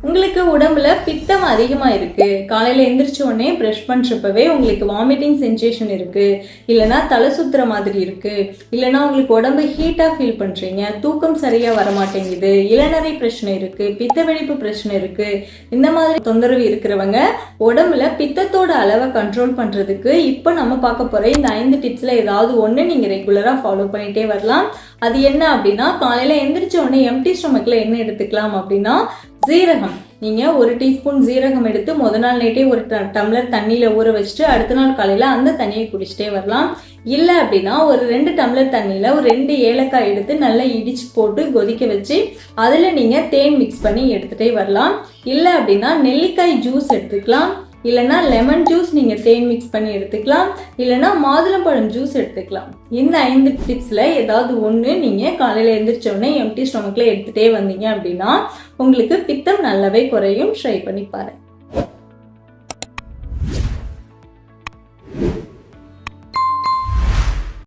உங்களுக்கு உடம்புல பித்தம் அதிகமா இருக்கு, காலையில எந்திரிச்ச உடனே பிரஷ் பண்றப்பவே உங்களுக்கு வாமிட்டிங் சென்சேஷன் இருக்கு, இல்லைன்னா தலை சுத்துற மாதிரி இருக்கு, இல்லைன்னா உங்களுக்கு உடம்பு ஹீட்டா ஃபீல் பண்றீங்க, தூக்கம் சரியா வரமாட்டேங்குது, இளநரை பிரச்சனை இருக்கு, பித்த வெடிப்பு பிரச்சனை இருக்கு, இந்த மாதிரி தொந்தரவு இருக்கிறவங்க உடம்புல பித்தத்தோட அளவை கண்ட்ரோல் பண்றதுக்கு இப்போ நம்ம பார்க்க போற இந்த 5 டிப்ஸ்ல ஏதாவது ஒண்ணு நீங்க ரெகுலரா ஃபாலோ பண்ணிட்டே வரலாம். அது என்ன அப்படின்னா, காலையில எந்திரிச்ச உடனே எம்டி ஸ்டொமக்ல என்ன எடுத்துக்கலாம் அப்படின்னா ஜீரகம். நீங்க 1 டீஸ்பூன் ஜீரகம் எடுத்து முதல் நாள் நைட்டே ஒரு டம்ளர் தண்ணியில ஊற வச்சுட்டு அடுத்த நாள் காலையில அந்த தண்ணியை குடிச்சிட்டே வரலாம். இல்லை அப்படின்னா ஒரு 2 டம்ளர் தண்ணியில ஒரு 2 ஏலக்காய் எடுத்து நல்லா இடிச்சு போட்டு கொதிக்க வச்சு அதுல நீங்க தேன் மிக்ஸ் பண்ணி எடுத்துட்டே வரலாம். இல்லை அப்படின்னா நெல்லிக்காய் ஜூஸ் எடுத்துக்கலாம், இல்லைன்னா லெமன் ஜூஸ் நீங்க தேன் மிக்ஸ் பண்ணி எடுத்துக்கலாம், இல்லைன்னா மாதுளம்பழம் ஜூஸ் எடுத்துக்கலாம். இந்த 5 டிப்ஸ்ல ஏதாவது ஒண்ணு நீங்க காலையில எந்திரிச்ச உடனே எம்டி ஸ்டொமக்ல எடுத்துட்டே வந்தீங்க அப்படின்னா உங்களுக்கு பித்தம் நல்லாவே குறையும். ட்ரை பண்ணி பாருங்க.